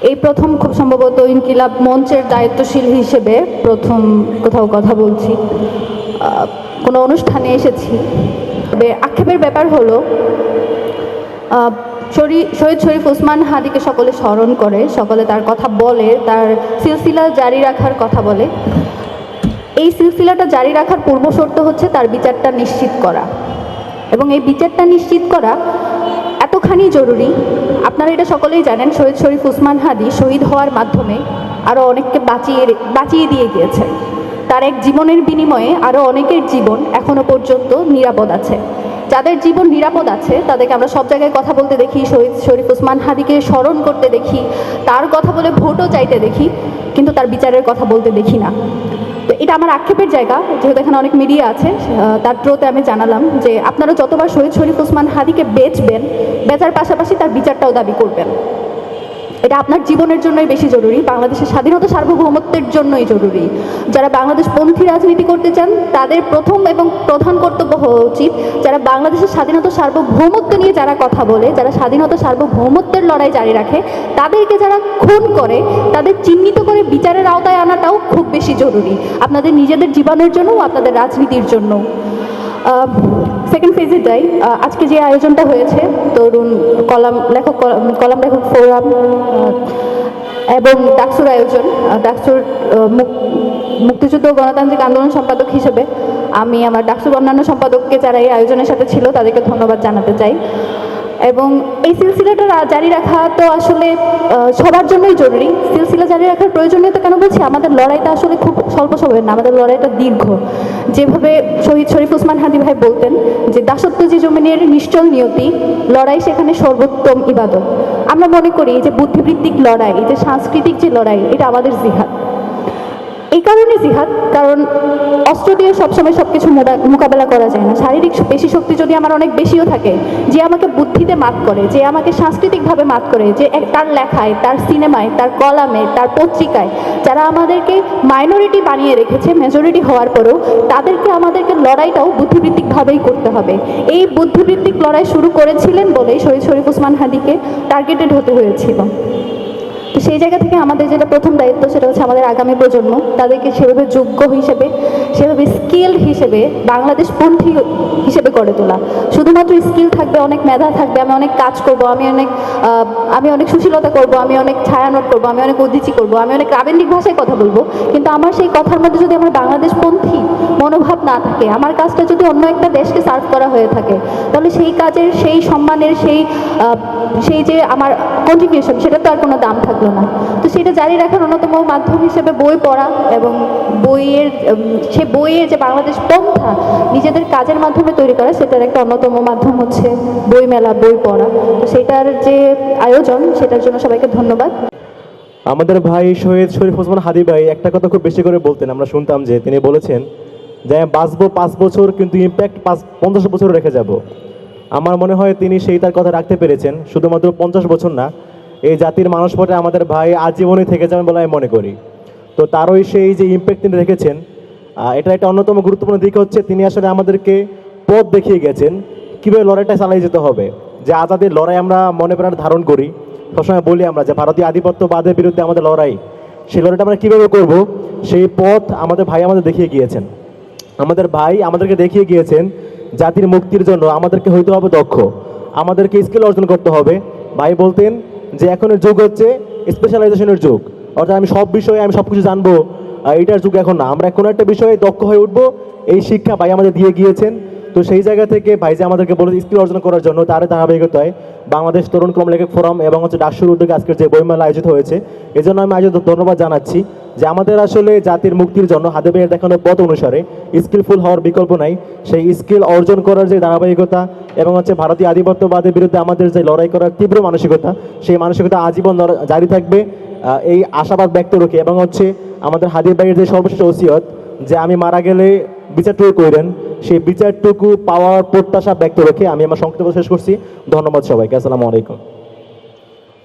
এই প্রথম খুব সম্ভবত ইনকিলাব মঞ্চের দায়িত্বশীল হিসেবে প্রথম কোথাও কথা বলছি, কোনো অনুষ্ঠানে এসেছি। তবে আক্ষেপের ব্যাপার হলো শহীদ শরীফ ওসমান হাদিকে সকলে স্মরণ করে, সকলে তার কথা বলে, তার সিলসিলা জারি রাখার কথা বলে। এই সিলসিলাটা জারি রাখার পূর্ব শর্ত হচ্ছে তার বিচারটা নিশ্চিত করা, এবং এই বিচারটা নিশ্চিত করা এতখানি জরুরি। আপনারা এটা সকলেই জানেন, শহীদ শরীফ ওসমান হাদি শহীদ হওয়ার মাধ্যমে আরও অনেককে বাঁচিয়ে দিয়ে গিয়েছে। তার এক জীবনের বিনিময়ে আরও অনেকের জীবন এখনও পর্যন্ত নিরাপদ আছে। যাদের জীবন নিরাপদ আছে তাদেরকে আমরা সব জায়গায় কথা বলতে দেখি, শহীদ শরীফ ওসমান হাদিকে স্মরণ করতে দেখি, তার কথা বলে ভোটও চাইতে দেখি, কিন্তু তার বিচারের কথা বলতে দেখি না। তো এটা আমার আক্ষেপের জায়গা, যেহেতু এখানে অনেক মিডিয়া আছে। তার থ্রুতে আমি জানালাম যে আপনারা যতবার শহীদ শরীফ ওসমান হাদিকে বেচার পাশাপাশি তার বিচারটাও দাবি করবেন। এটা আপনার জীবনের জন্যই বেশি জরুরি, বাংলাদেশের স্বাধীনতা সার্বভৌমত্বের জন্যই জরুরি। যারা বাংলাদেশপন্থী রাজনীতি করতে চান তাদের প্রথম এবং প্রধান কর্তব্য হওয়া উচিত, যারা বাংলাদেশের স্বাধীনতা সার্বভৌমত্ব নিয়ে যারা কথা বলে, যারা স্বাধীনতা সার্বভৌমত্বের লড়াই জারি রাখে, তাদেরকে যারা খুন করে তাদের চিহ্নিত করে বিচারের আওতায় আনাটাও খুব বেশি জরুরি, আপনাদের নিজেদের জীবনের জন্য ও আপনাদের রাজনীতির জন্য। সেকেন্ড ফেজে যাই। আজকে যে আয়োজনটা হয়েছে তরুণ কলাম লেখক ফোরাম এবং ডাকসুর আয়োজন, ডাকসুর মুক্তিযুদ্ধ গণতান্ত্রিক আন্দোলন সম্পাদক হিসেবে আমি আমার ডাকসুর অন্যান্য সম্পাদককে যারা এই আয়োজনের সাথে ছিল তাদেরকে ধন্যবাদ জানাতে চাই। এবং এই সিলসিলাটা জারি রাখা তো আসলে সবার জন্যই জরুরি। সিলসিলা জারি রাখার প্রয়োজনীয়তা কেন বলছি, আমাদের লড়াইটা আসলে খুব স্বল্প সময়ের না, আমাদের লড়াইটা দীর্ঘ। যেভাবে শহীদ শরীফ ওসমান হাদি ভাই বলতেন যে দাসত্ব যে জমিনের নিশ্চল নিয়তি, লড়াই সেখানে সর্বোত্তম ইবাদত। আমরা মনে করি যে বুদ্ধিবৃত্তিক লড়াই, যে সাংস্কৃতিক যে লড়াই, এটা আমাদের জিহাদ। এই কারণে জিহাদ, কারণ অস্ত্র দিয়ে সবসময় সব কিছু মোকাবেলা করা যায় না। শারীরিক পেশি শক্তি যদি আমার অনেক বেশিও থাকে, যে আমাকে বুদ্ধিতে মাত করে, যে আমাকে সাংস্কৃতিকভাবে মাত করে, যে তার লেখায়, তার সিনেমায়, তার কলামে, তার পত্রিকায় যারা আমাদেরকে মাইনরিটি বানিয়ে রেখেছে মেজরিটি হওয়ার পরেও, আমাদেরকে লড়াইটাও বুদ্ধিবৃত্তিকভাবেই করতে হবে। এই বুদ্ধিবৃত্তিক লড়াই শুরু করেছিলেন বলেই শহীদ শরীফ ওসমান হাদিকে টার্গেটেড হতে হয়েছিল। তো সেই জায়গা থেকে আমাদের যেটা প্রথম দায়িত্ব সেটা হচ্ছে আমাদের আগামী প্রজন্ম, তাদেরকে সেভাবে যোগ্য হিসেবে, সেভাবে স্কিল হিসেবে, বাংলাদেশপন্থী হিসেবে গড়ে তোলা। শুধুমাত্র স্কিল থাকবে, অনেক মেধা থাকবে, আমি অনেক কাজ করব, আমি অনেক সুশীলতা করব, আমি অনেক ছায়ানট করব, আমি অনেক উদ্দীচি করব, আমি অনেক প্রাবন্ধিক ভাষায় কথা বলবো, কিন্তু আমার সেই কথার মধ্যে যদি আমার বাংলাদেশপন্থী মনোভাব না থাকে, আমার কাজটা যদি অন্য একটা দেশকে সার্ভ করা হয়ে থাকে, তাহলে সেই কাজের, সেই সম্মানের, সেই যে আমার কন্ট্রিবিউশন, সেটা তো আর কোনো দাম থাকলো না। তো সেটা জারি রাখার অন্যতম মাধ্যম হিসেবে বই পড়া, এবং বইয়ের যে বাংলাদেশ পন্থা নিজেদের কাজের মাধ্যমে তৈরি করা, সেটার একটা অন্যতম মাধ্যম হচ্ছে বই মেলা, বই পড়া। তো সেটার যে আয়োজন, সেটার জন্য সবাইকে ধন্যবাদ। আমাদের ভাই শহীদ শরীফ ওসমান হাদি ভাই একটা কথা খুব বেশি করে বলতেন, আমরা শুনতাম যে তিনি বলেছেন যে বাঁচবো 5 বছর কিন্তু ইম্প্যাক্ট 50 বছর রেখে যাব। আমার মনে হয় তিনি সেই তার কথা রাখতে পেরেছেন। শুধুমাত্র 50 বছর না, এই জাতির মানুষ পথে আমাদের ভাই আজীবনই থেকে যাবেন বলে আমি মনে করি। তো তারই সেই যে ইম্প্যাক্ট তিনি রেখেছেন, এটা একটা অন্যতম গুরুত্বপূর্ণ দিক হচ্ছে তিনি আসলে আমাদেরকে পথ দেখিয়ে গেছেন কীভাবে লড়াইটা চালিয়ে যেতে হবে। যে আজাদের লড়াই আমরা মনে প্রাণে ধারণ করি, সবসময় বলি আমরা যে ভারতীয় আধিপত্যবাদের বিরুদ্ধে আমাদের লড়াই, সেই লড়াইটা আমরা কীভাবে করব, সেই পথ আমাদের ভাই আমাদের দেখিয়ে গিয়েছেন। আমাদের ভাই আমাদেরকে দেখিয়ে গিয়েছেন জাতির মুক্তির জন্য আমাদেরকে হইতে হবে দক্ষ, আমাদেরকে স্কিল অর্জন করতে হবে। ভাই বলতেন যে এখনের যুগ হচ্ছে স্পেশালাইজেশনের যুগ, অর্থাৎ আমি সব বিষয়ে আমি সব কিছু জানবো, এটার যুগ এখন না। আমরা কোনো একটা বিষয়ে দক্ষ হয়ে উঠবো, এই শিক্ষা ভাই আমাদের দিয়ে গিয়েছেন। তো সেই জায়গা থেকে ভাই যে আমাদেরকে বলে স্কিল অর্জন করার জন্য, তার ধারাবাহিকতায় বাংলাদেশ তরুণ কলম লেখক ফোরাম এবং ডাকসুর উদ্যোগে আজকের যে বইমেলা আয়োজিত হয়েছে, এই জন্য আমি ধন্যবাদ জানাচ্ছি যে আমাদের আসলে জাতির মুক্তির জন্য হাদি ভাইয়ের দেখানো পথ অনুসারে স্কিলফুল হওয়ার বিকল্প নাই। সেই স্কিল অর্জন করার যে ধারাবাহিকতা এবং ভারতীয় আধিপত্যবাদের বিরুদ্ধে আমাদের যে লড়াই করার তীব্র মানসিকতা, সেই মানসিকতা আজীবন জারি থাকবে, এই আশাবাদ ব্যক্ত রেখে। এবং আমাদের হাদি ভাইয়ের যে সর্বশেষ ওসিয়ত যে আমি মারা গেলে বিচারটুকু করেন, সেই বিচারটুকু পাওয়ার প্রত্যাশা ব্যক্ত রেখে আমি আমার সংক্ষিপ্ত শেষ করছি। ধন্যবাদ সবাইকে। আসসালামু আলাইকুম।